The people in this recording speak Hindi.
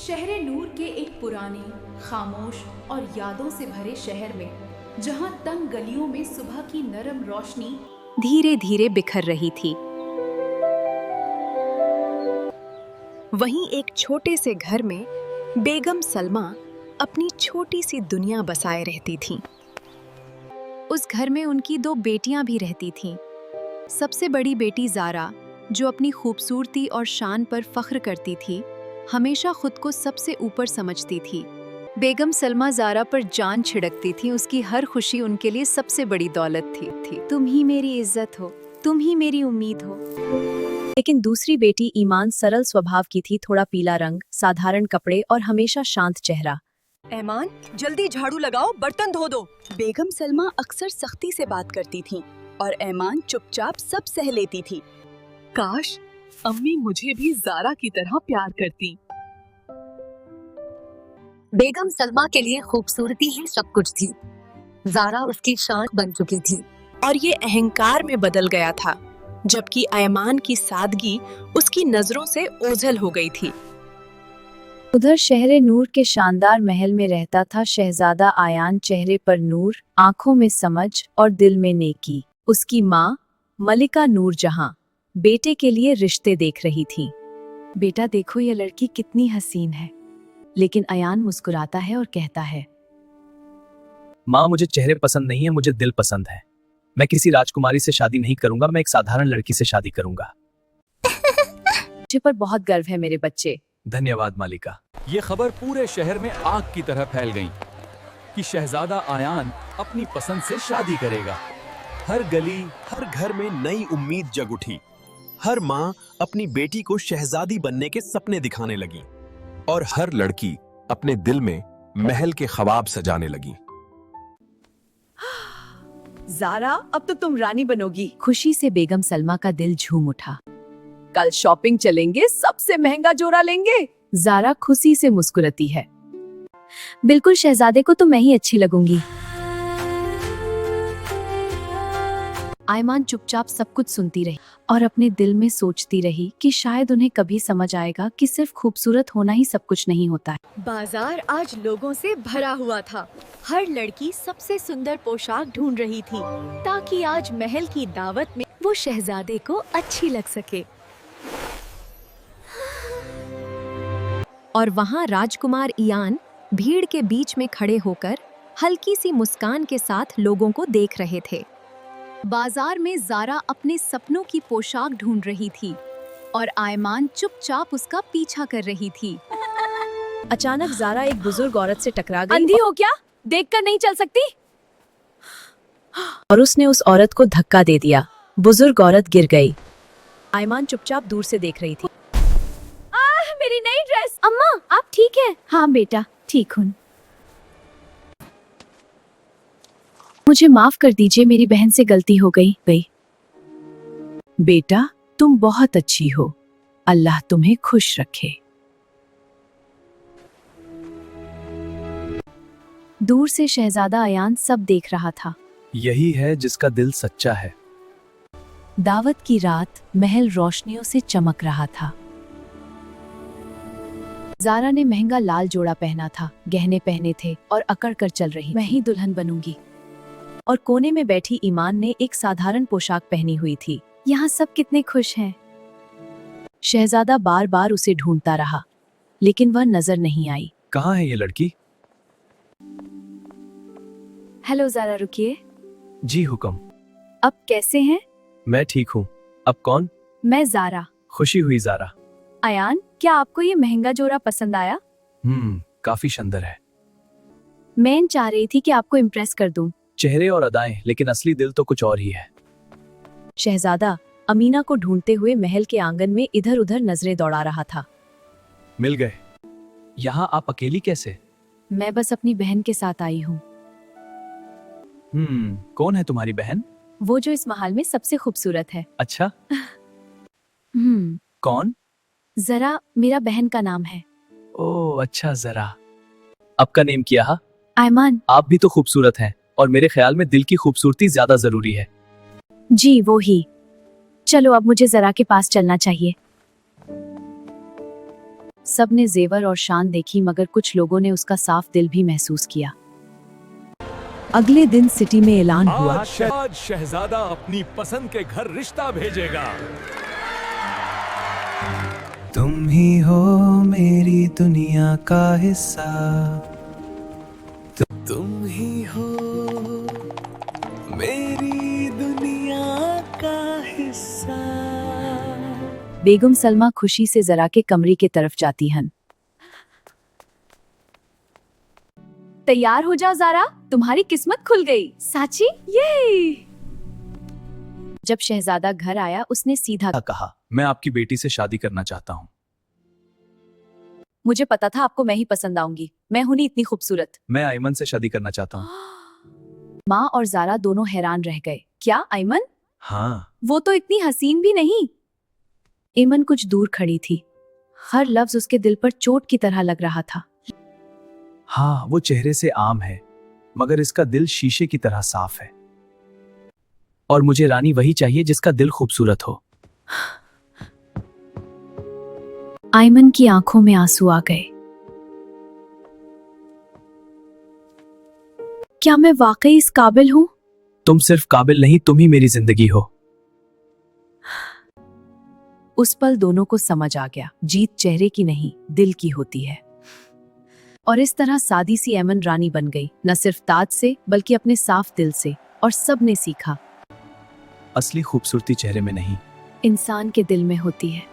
शहर नूर के एक पुराने, खामोश और यादों से भरे शहर में, जहां तंग गलियों में सुबह की नरम रोशनी धीरे धीरे बिखर रही थी, वहीं एक छोटे से घर में बेगम सलमा अपनी छोटी सी दुनिया बसाए रहती थीं। उस घर में उनकी 2 बेटियां भी रहती थीं। सबसे बड़ी बेटी ज़ारा, जो अपनी खूबसूरती और शान पर फख्र करती थी, हमेशा खुद को सबसे ऊपर समझती थी। बेगम सलमा ज़ारा पर जान छिड़कती थी, उसकी हर खुशी उनके लिए सबसे बड़ी दौलत थी। तुम ही मेरी इज्जत हो, तुम ही मेरी उम्मीद हो। लेकिन दूसरी बेटी ईमान सरल स्वभाव की थी, थोड़ा पीला रंग, साधारण कपड़े और हमेशा शांत चेहरा। ऐमान, जल्दी झाड़ू लगाओ, बर्तन धो दो। बेगम सलमा अक्सर सख्ती से बात करती थीं और ऐमान चुपचाप सब सह लेती थी। काश अम्मी मुझे भी ज़ारा की तरह प्यार करती। बेगम सलमा के लिए खूबसूरती ही सब कुछ थी। ज़ारा उसकी शान बन चुकी थी और ये अहंकार में बदल गया था, जबकि ऐमान की सादगी उसकी नजरों से ओझल हो गई थी। उधर शहर नूर के शानदार महल में रहता था शहजादा आयान, चेहरे पर नूर, आंखों में समझ और दिल में नेकी। उसकी माँ मलिका नूर जहां बेटे के लिए रिश्ते देख रही थी। बेटा देखो, ये लड़की कितनी हसीन है। लेकिन आयान मुस्कुराता है और कहता है, माँ, मुझे चेहरे पसंद नहीं है, मुझे दिल पसंद है। मैं किसी राजकुमारी से शादी नहीं करूंगा, मैं एक साधारण लड़की से शादी करूंगा। मुझे पर बहुत गर्व है मेरे बच्चे। धन्यवाद मालिका। ये खबर पूरे शहर में आग की तरह फैल गई कि शहजादा आयान अपनी पसंद से शादी करेगा। हर गली, हर घर में नई उम्मीद जग उठी। हर माँ अपनी बेटी को शहजादी बनने के सपने दिखाने लगी और हर लड़की अपने दिल में महल के ख्वाब सजाने लगी। ज़ारा, अब तो तुम रानी बनोगी। खुशी से बेगम सलमा का दिल झूम उठा। कल शॉपिंग चलेंगे, सबसे महंगा जोड़ा लेंगे। ज़ारा खुशी से मुस्कुराती है। बिल्कुल शहजादे को तो मैं ही अच्छी लगूंगी। आयमान चुपचाप सब कुछ सुनती रही और अपने दिल में सोचती रही कि शायद उन्हें कभी समझ आएगा कि सिर्फ खूबसूरत होना ही सब कुछ नहीं होता है। बाजार आज लोगों से भरा हुआ था। हर लड़की सबसे सुंदर पोशाक ढूंढ रही थी ताकि आज महल की दावत में वो शहजादे को अच्छी लग सके। और वहाँ राजकुमार इयान भीड़ के बीच में खड़े होकर हल्की सी मुस्कान के साथ लोगों को देख रहे थे। बाजार में ज़ारा अपने सपनों की पोशाक ढूंढ रही थी और आयमान चुपचाप उसका पीछा कर रही थी। अचानक ज़ारा एक बुजुर्ग औरत से टकरा गई। अंधी हो क्या? देखकर नहीं चल सकती? और उसने उस औरत को धक्का दे दिया। बुजुर्ग औरत गिर गई। आयमान चुपचाप दूर से देख रही थी। मेरी नई ड्रेस। अम्मा, आप ठीक हैं? हाँ बेटा, ठीक हूँ। मुझे माफ कर दीजिए, मेरी बहन से गलती हो गई। बेटा, तुम बहुत अच्छी हो। अल्लाह तुम्हें खुश रखे। दूर से शहजादा आयान सब देख रहा था। यही है जिसका दिल सच्चा है। दावत की रात महल रोशनियों से चमक रहा था। ज़ारा ने महंगा लाल जोड़ा पहना था, गहने पहने थे और अकड़ कर चल रही, मैं ही दुल्हन बनूंगी। और कोने में बैठी ईमान ने एक साधारण पोशाक पहनी हुई थी। यहाँ सब कितने खुश हैं। शहजादा बार बार उसे ढूंढता रहा, लेकिन वह नजर नहीं आई। कहाँ है ये लड़की? हेलो ज़ारा, रुकिए। जी हुक्म। अब कैसे हैं? मैं ठीक हूँ। अब कौन? मैं ज़ारा। खुशी हुई ज़ारा। आयान, क्या आपको ये महंगा जोड़ा पसंद आया? काफी सुंदर है। मैं चाह रही थी कि आपको इम्प्रेस कर दूं। चेहरे और अदाएं, लेकिन असली दिल तो कुछ और ही है। शहजादा अमीना को ढूंढते हुए महल के आंगन में इधर उधर नजरें दौड़ा रहा था। मिल गए। यहाँ आप अकेली कैसे? मैं बस अपनी बहन के साथ आई हूँ। कौन है तुम्हारी बहन? वो जो इस महल में सबसे खूबसूरत है। अच्छा। कौन? जरा, मेरा बहन का नाम है। ओह अच्छा, जरा। आपका नेम क्या है? आयमान। आप भी तो खूबसूरत हैं और मेरे ख्याल में दिल की खूबसूरती ज्यादा जरूरी है। जी वो ही। चलो अब मुझे जरा के पास चलना चाहिए। सब ने जेवर और शान देखी, मगर कुछ लोगों ने उसका साफ दिल भी महसूस किया। अगले दिन सिटी में ऐलान हुआ, आज शहजादा अपनी पसंद के घर रिश्ता भेजेगा। तुम ही हो मेरी दुनिया का हिस्सा, तुम ही हो मेरी दुनिया का हिस्सा। बेगम सलमा खुशी से जरा के कमरे की तरफ जाती हन। तैयार हो जाओ ज़ारा, तुम्हारी किस्मत खुल गई। साची, ये। जब शहजादा घर आया उसने सीधा कहा, मैं आपकी बेटी से शादी करना चाहता हूँ। मुझे पता था आपको मैं ही पसंद आऊंगी, मैं हूं नहीं इतनी खूबसूरत। मैं आयमन से शादी करना चाहता हूँ। माँ और ज़ारा दोनों हैरान रह गए। क्या आयमन? हाँ। वो तो इतनी हसीन भी नहीं। ऐमन कुछ दूर खड़ी थी, हर लफ्ज उसके दिल पर चोट की तरह लग रहा था। हाँ, वो चेहरे से आम है, मगर इसका दिल शीशे की तरह साफ है। और मुझे रानी वही चाहिए जिसका दिल खूबसूरत हो। आयमन की आंखों में आंसू आ गए। क्या मैं वाकई इस काबिल हूं? तुम सिर्फ काबिल नहीं, तुम ही मेरी जिंदगी हो। उस पल दोनों को समझ आ गया, जीत चेहरे की नहीं, दिल की होती है। और इस तरह सादी सी ऐमन रानी बन गई, न सिर्फ ताज से बल्कि अपने साफ दिल से। और सब ने सीखा, असली खूबसूरती चेहरे में नहीं, इंसान के दिल में होती है।